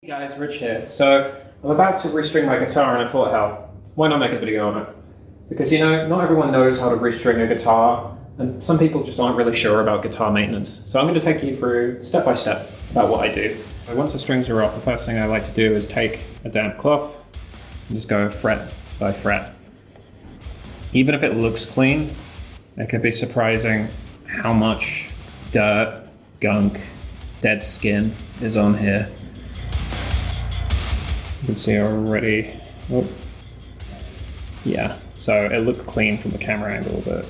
Guys, Rich here. So I'm about to restring my guitar and I thought, hell, why not make a video on it? Because, you know, not everyone knows how to restring a guitar and some people just aren't really sure about guitar maintenance. So I'm going to take you through step by step about what I do. So once the strings are off, the first thing I like to do is take a damp cloth and just go fret by fret. Even if it looks clean, it can be surprising how much dirt, gunk, dead skin is on here. You can see already, oh, yeah, so it looked clean from the camera angle, but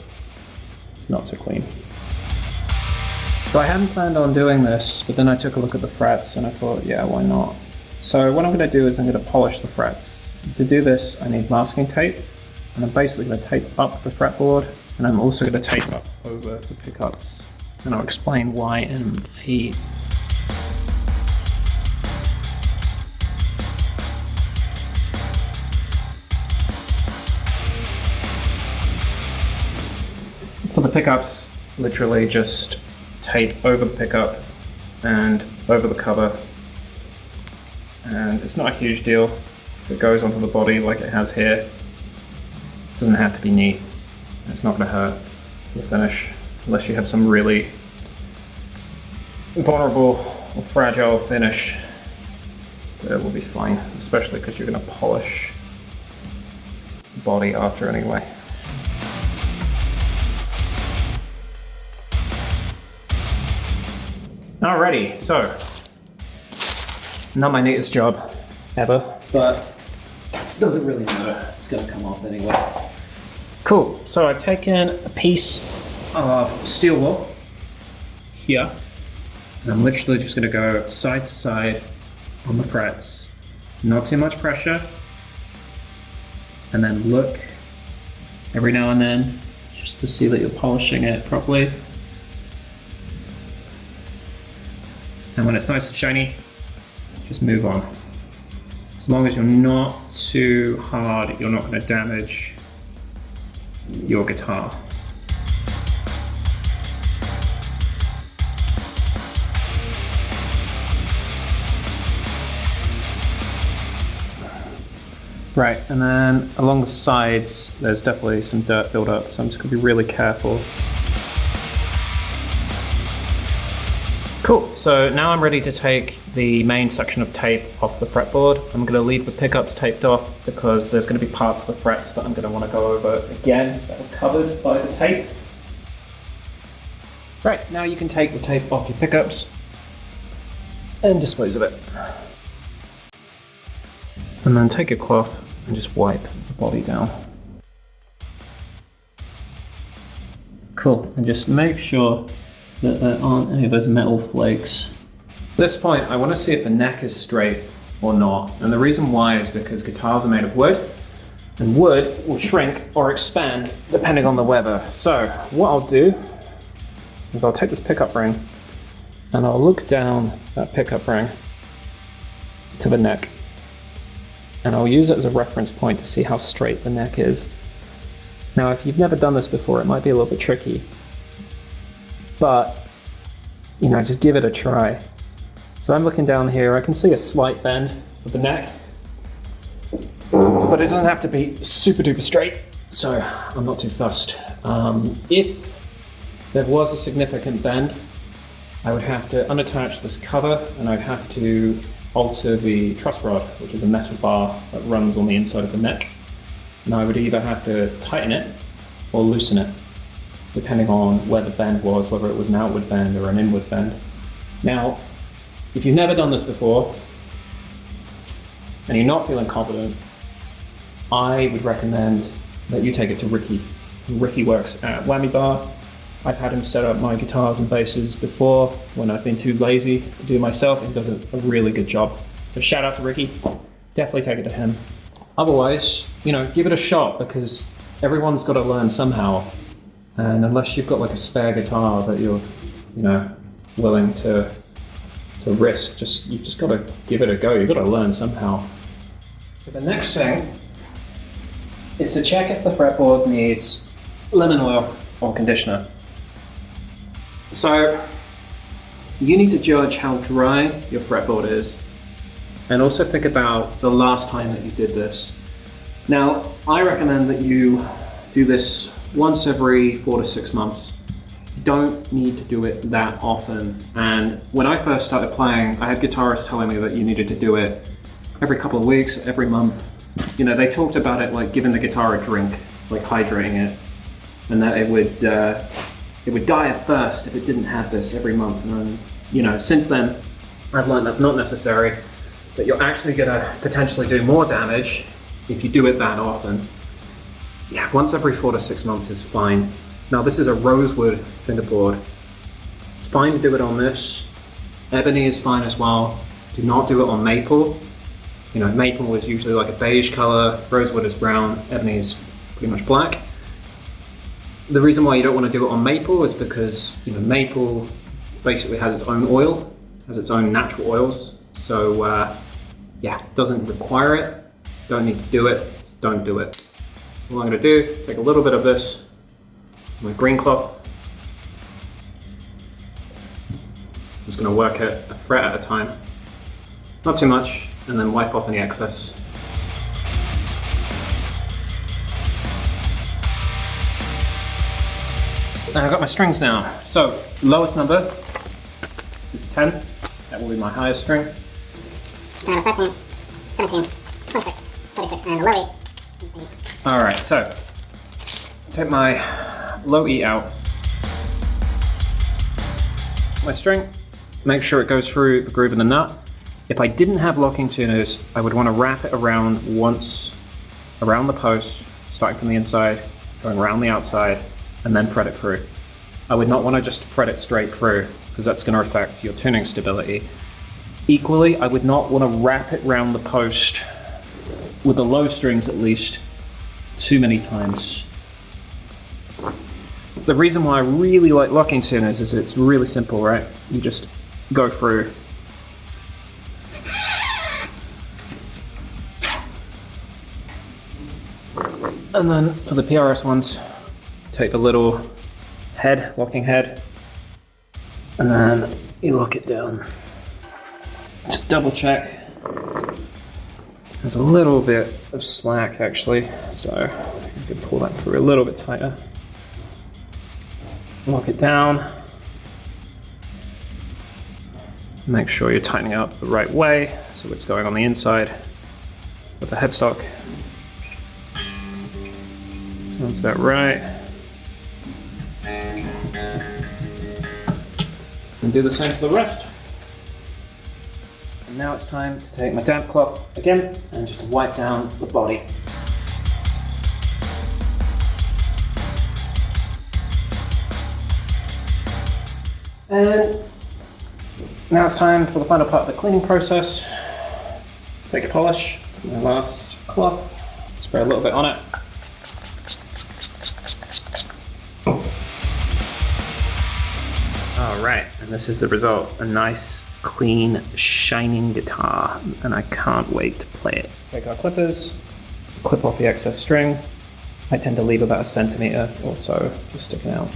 it's not so clean. So I hadn't planned on doing this, but then I took a look at the frets and I thought, yeah, why not? So what I'm going to do is I'm going to polish the frets. To do this, I need masking tape, and I'm basically going to tape up the fretboard, and I'm also going to tape up over the pickups, and I'll explain why in a For the pickups, literally just tape over the pickup and over the cover, and it's not a huge deal. If it goes onto the body like it has here, it doesn't have to be neat. It's not going to hurt the finish unless you have some really vulnerable or fragile finish. It will be fine, especially because you're going to polish the body after anyway. Alrighty, so, not my neatest job ever, but doesn't really matter, it's gonna come off anyway. Cool, so I've taken a piece of steel wool here, and I'm literally just gonna go side to side on the frets. Not too much pressure, and then look every now and then, just to see that you're polishing it properly. And when it's nice and shiny, just move on. As long as you're not too hard, you're not going to damage your guitar. Right, and then along the sides, there's definitely some dirt buildup, so I'm just going to be really careful. Cool, so now I'm ready to take the main section of tape off the fretboard. I'm going to leave the pickups taped off because there's going to be parts of the frets that I'm going to want to go over again that are covered by the tape. Right, now you can take the tape off your pickups and dispose of it. And then take a cloth and just wipe the body down. Cool, and just make sure that there aren't any of those metal flakes. At this point, I want to see if the neck is straight or not. And the reason why is because guitars are made of wood, and wood will shrink or expand depending on the weather. So what I'll do is I'll take this pickup ring and I'll look down that pickup ring to the neck. And I'll use it as a reference point to see how straight the neck is. Now, if you've never done this before, it might be a little bit tricky. But, you know, just give it a try. So I'm looking down here, I can see a slight bend of the neck, but it doesn't have to be super duper straight, so I'm not too fussed. If there was a significant bend, I would have to unattach this cover and I'd have to alter the truss rod, which is a metal bar that runs on the inside of the neck. And I would either have to tighten it or loosen it, depending on where the bend was, whether it was an outward bend or an inward bend. Now, if you've never done this before, and you're not feeling confident, I would recommend that you take it to Ricky. Ricky works at Whammy Bar. I've had him set up my guitars and basses before when I've been too lazy to do it myself. He does a really good job. So shout out to Ricky, definitely take it to him. Otherwise, you know, give it a shot because everyone's got to learn somehow. And unless you've got like a spare guitar that you're, you know, willing to risk, you've just got to give it a go. You've got to learn somehow. So the next thing is to check if the fretboard needs lemon oil or conditioner. So you need to judge how dry your fretboard is And also think about the last time that you did this. Now, I recommend that you do this once every 4 to 6 months. You don't need to do it that often. And when I first started playing, I had guitarists telling me that you needed to do it every couple of weeks, every month. You know, they talked about it like giving the guitar a drink, like hydrating it, and that it would die of thirst if it didn't have this every month. And you know, since then, I've learned that's not necessary, that you're actually gonna potentially do more damage if you do it that often. Yeah, once every 4 to 6 months is fine. Now this is a rosewood fingerboard. It's fine to do it on this. Ebony is fine as well. Do not do it on maple. You know, maple is usually like a beige color, rosewood is brown, ebony is pretty much black. The reason why you don't want to do it on maple is because, you know, maple basically has its own oil, has its own natural oils. So yeah, doesn't require it, don't need to do it, just don't do it. So what I'm going to do, take a little bit of this, my green cloth. I'm just going to work it a fret at a time, not too much, and then wipe off any excess. And I've got my strings now. So, lowest number is 10. That will be my highest string. 13, 17, 26, 36, and the low E. Alright, so, take my low E out. My string, make sure it goes through the groove of the nut. If I didn't have locking tuners, I would want to wrap it around once, around the post, starting from the inside, going around the outside, and then thread it through. I would not want to just thread it straight through, because that's going to affect your tuning stability. Equally, I would not want to wrap it around the post, with the low strings at least, too many times. The reason why I really like locking tuners is it's really simple, right? You just go through. And then for the PRS ones, take the little head, locking head, and then you lock it down. Just double check. There's a little bit of slack actually, so you can pull that through a little bit tighter. Lock it down. Make sure you're tightening up the right way, so it's going on the inside with the headstock. Sounds about right. And do the same for the rest. And now it's time to take my damp cloth again and just wipe down the body. And now it's time for the final part of the cleaning process. Take a polish, my last cloth, spray a little bit on it. Alright, and this is the result. A nice, clean, shining guitar, and I can't wait to play it. Take our clippers, clip off the excess string. I tend to leave about 1 centimeter or so, just sticking out.